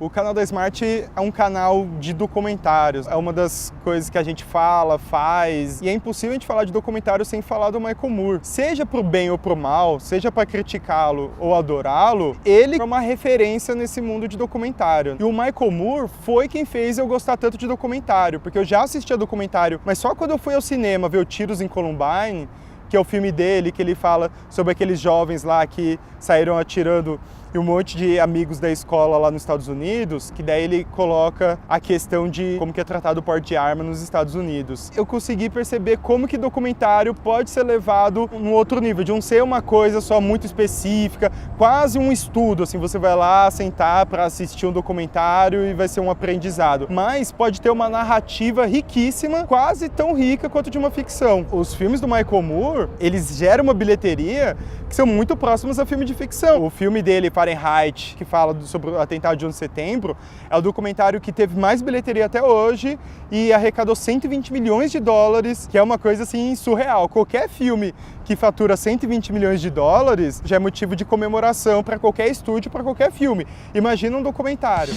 O canal da Smart é um canal de documentários, é uma das coisas que a gente fala, faz, e é impossível a gente falar de documentário sem falar do Michael Moore. Seja pro bem ou pro mal, seja para criticá-lo ou adorá-lo, ele é uma referência nesse mundo de documentário. E o Michael Moore foi quem fez eu gostar tanto de documentário, porque eu já assistia documentário, mas só quando eu fui ao cinema ver o Tiros em Columbine, que é o filme dele, que ele fala sobre aqueles jovens lá que saíram atirando e um monte de amigos da escola lá nos Estados Unidos, que daí ele coloca a questão de como que é tratado o porte de arma nos Estados Unidos. Eu consegui perceber como que documentário pode ser levado num outro nível, de não ser uma coisa só muito específica, quase um estudo, assim, você vai lá sentar para assistir um documentário e vai ser um aprendizado. Mas pode ter uma narrativa riquíssima, quase tão rica quanto de uma ficção. Os filmes do Michael Moore, eles geram uma bilheteria que são muito próximos a filme de ficção. O filme dele, Fahrenheit, que fala sobre o atentado de 11 de setembro, é o documentário que teve mais bilheteria até hoje e arrecadou 120 milhões de dólares, que é uma coisa assim surreal. Qualquer filme que fatura 120 milhões de dólares já é motivo de comemoração para qualquer estúdio, para qualquer filme. Imagina um documentário.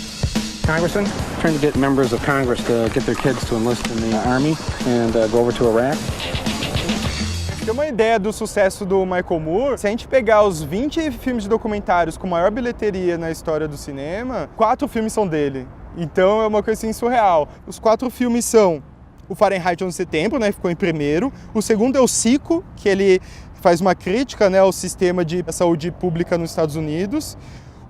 Congressman, trying to get members of Congress to get their kids to enlist in the Army and go over to Iraq. Tem uma ideia do sucesso do Michael Moore, se a gente pegar os 20 filmes de documentários com maior bilheteria na história do cinema, 4 filmes são dele. Então é uma coisa assim surreal. Os 4 filmes são o Fahrenheit 11 de setembro, né, ficou em primeiro. O segundo é o Psycho, que ele faz uma crítica, né, ao sistema de saúde pública nos Estados Unidos.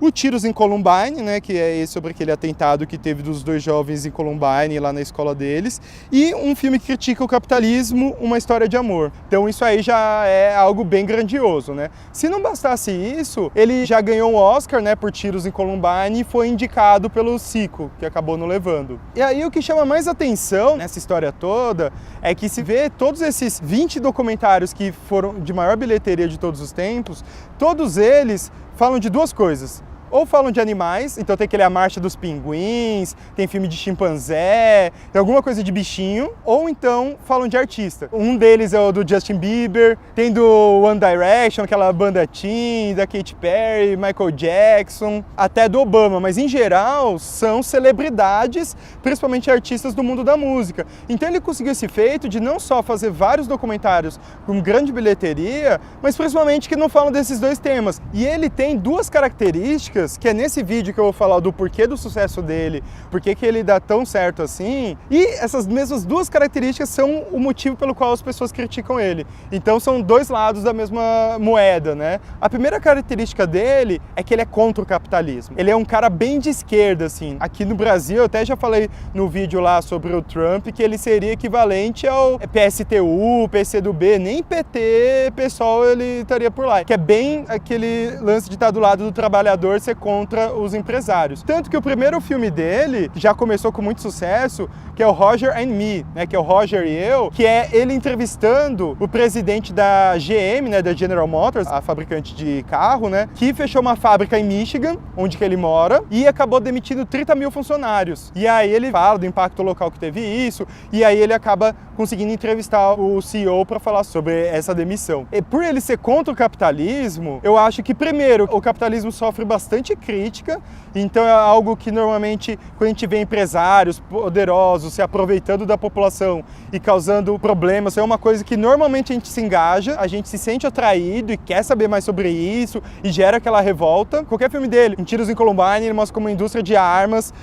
O Tiros em Columbine, né, que é sobre aquele atentado que teve dos 2 jovens em Columbine, lá na escola deles. E um filme que critica o capitalismo, Uma História de Amor. Então isso aí já é algo bem grandioso, né? Se não bastasse isso, ele já ganhou um Oscar, né, por Tiros em Columbine e foi indicado pelo Psycho, que acabou não levando. E aí o que chama mais atenção nessa história toda é que se vê todos esses 20 documentários que foram de maior bilheteria de todos os tempos, todos eles falam de 2 coisas. Ou falam de animais, então tem aquele A Marcha dos Pinguins, tem filme de chimpanzé, tem alguma coisa de bichinho, ou então falam de artista. Um deles é o do Justin Bieber, tem do One Direction, aquela banda teen, da Katy Perry, Michael Jackson, até do Obama, mas em geral são celebridades, principalmente artistas do mundo da música. Então ele conseguiu esse feito de não só fazer vários documentários com grande bilheteria, mas principalmente que não falam desses 2 temas. E ele tem 2 características que é nesse vídeo que eu vou falar do porquê do sucesso dele, porquê que ele dá tão certo assim, e essas mesmas 2 características são o motivo pelo qual as pessoas criticam ele. Então são 2 lados da mesma moeda, né? A primeira característica dele é que ele é contra o capitalismo. Ele é um cara bem de esquerda, assim. Aqui no Brasil, eu até já falei no vídeo lá sobre o Trump, que ele seria equivalente ao PSTU, PCdoB, nem PT, pessoal, ele estaria por lá. Que é bem aquele lance de estar do lado do trabalhador, ser contra os empresários. Tanto que o primeiro filme dele já começou com muito sucesso, que é o Roger and Me, né, que é o Roger e eu, que é ele entrevistando o presidente da GM, né, da General Motors, a fabricante de carro, né, que fechou uma fábrica em Michigan, onde que ele mora, e acabou demitindo 30 mil funcionários. E aí ele fala do impacto local que teve isso, e aí ele acaba conseguindo entrevistar o CEO para falar sobre essa demissão. E por ele ser contra o capitalismo, eu acho que, primeiro, o capitalismo sofre bastante crítica, então é algo que normalmente, quando a gente vê empresários poderosos se aproveitando da população e causando problemas, é uma coisa que normalmente a gente se engaja, a gente se sente atraído e quer saber mais sobre isso e gera aquela revolta. Qualquer filme dele, em Tiros em Columbine, ele mostra como a indústria de armas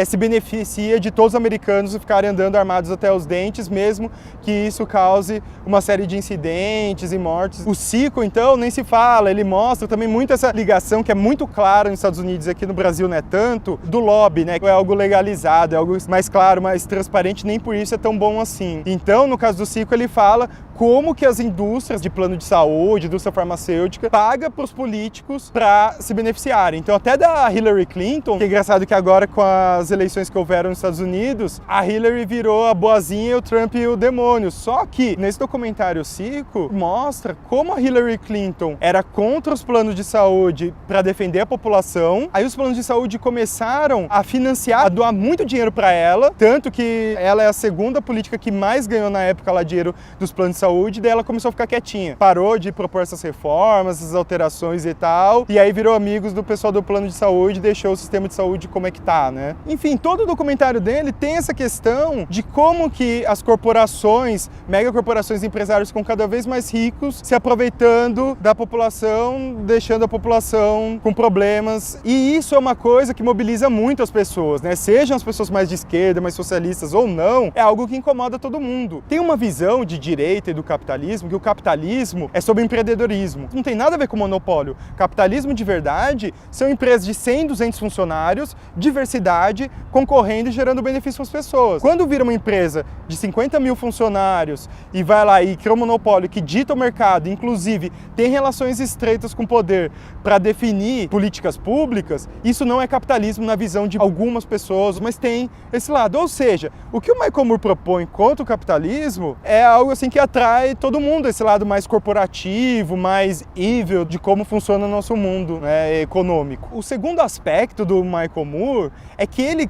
se beneficia de todos os americanos ficarem andando armados até os dentes, mesmo que isso cause uma série de incidentes e mortes. O Psycho, então, nem se fala, ele mostra também muito essa ligação que é muito clara nos Estados Unidos, aqui no Brasil não é tanto, do lobby, né? É algo legalizado, é algo mais claro, mais transparente, nem por isso é tão bom assim. Então, no caso do Psycho, ele fala como que as indústrias de plano de saúde, indústria farmacêutica, paga para os políticos para se beneficiarem. Então, até da Hillary Clinton, que é engraçado que agora com as eleições que houveram nos Estados Unidos, a Hillary virou a boazinha e o Trump o demônio. Só que, nesse documentário Psycho, mostra como a Hillary Clinton era contra os planos de saúde para defender a população população. Aí os planos de saúde começaram a financiar, a doar muito dinheiro para ela, tanto que ela é a segunda política que mais ganhou na época lá dinheiro dos planos de saúde, daí ela começou a ficar quietinha. Parou de propor essas reformas, essas alterações e tal, e aí virou amigos do pessoal do plano de saúde e deixou o sistema de saúde como é que tá, né? Enfim, todo o documentário dele tem essa questão de como que as corporações, megacorporações e empresários ficam cada vez mais ricos, se aproveitando da população, deixando a população com problemas. E isso é uma coisa que mobiliza muito as pessoas, né? Sejam as pessoas mais de esquerda, mais socialistas ou não, é algo que incomoda todo mundo. Tem uma visão de direita e do capitalismo que o capitalismo é sobre empreendedorismo. Não tem nada a ver com monopólio. Capitalismo de verdade são empresas de 100, 200 funcionários, diversidade, concorrendo e gerando benefício para as pessoas. Quando vira uma empresa de 50 mil funcionários e vai lá e cria um monopólio que dita o mercado, inclusive tem relações estreitas com o poder para definir políticas públicas, isso não é capitalismo na visão de algumas pessoas, mas tem esse lado. Ou seja, o que o Michael Moore propõe contra o capitalismo é algo assim que atrai todo mundo, esse lado mais corporativo, mais evil de como funciona o nosso mundo, né, econômico. O segundo aspecto do Michael Moore é que ele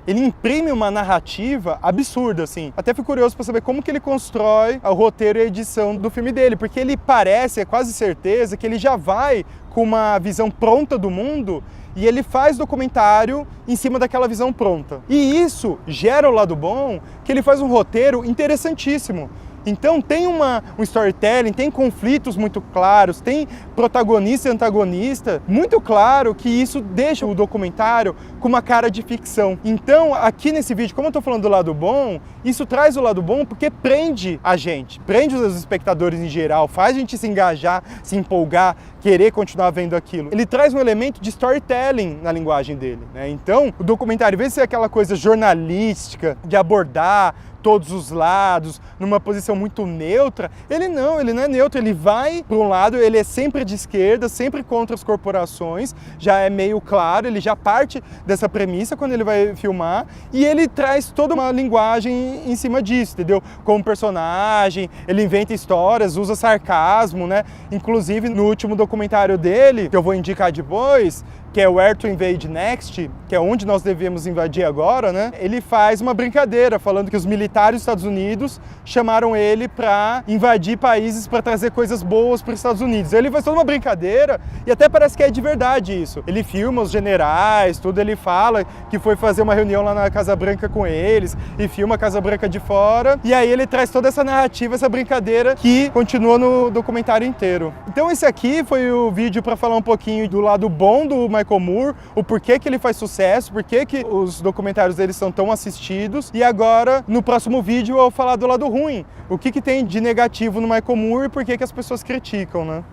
imprime uma narrativa absurda, assim. Até fui curioso para saber como que ele constrói o roteiro e a edição do filme dele, porque ele parece, é quase certeza, que ele já vai com uma visão pronta do mundo e ele faz documentário em cima daquela visão pronta. E isso gera o lado bom, que ele faz um roteiro interessantíssimo. Então tem um storytelling, tem conflitos muito claros, tem protagonista e antagonista muito claro, que isso deixa o documentário com uma cara de ficção. Então aqui nesse vídeo, como eu estou falando do lado bom, isso traz o lado bom porque prende a gente, prende os espectadores em geral, faz a gente se engajar, se empolgar, querer continuar vendo aquilo. Ele traz um elemento de storytelling na linguagem dele, né? Então o documentário, em vez de ser aquela coisa jornalística, de abordar todos os lados, numa posição muito neutra, ele não é neutro, ele vai para um lado, ele é sempre de esquerda, sempre contra as corporações, já é meio claro, ele já parte dessa premissa quando ele vai filmar, e ele traz toda uma linguagem em cima disso, entendeu? Como personagem, ele inventa histórias, usa sarcasmo, né? Inclusive no último documentário dele, que eu vou indicar depois, que é o Where to Invade Next, que é onde nós devemos invadir agora, né? Ele faz uma brincadeira, falando que os militares dos Estados Unidos chamaram ele para invadir países para trazer coisas boas para os Estados Unidos. Ele faz toda uma brincadeira e até parece que é de verdade isso. Ele filma os generais, tudo, ele fala que foi fazer uma reunião lá na Casa Branca com eles e filma a Casa Branca de fora. E aí ele traz toda essa narrativa, essa brincadeira que continua no documentário inteiro. Então esse aqui foi o vídeo para falar um pouquinho do lado bom do Michael Moore, o porquê que ele faz sucesso, porquê que os documentários dele são tão assistidos. E agora, no próximo vídeo, eu vou falar do lado ruim. O que tem de negativo no Michael Moore e por que as pessoas criticam, né?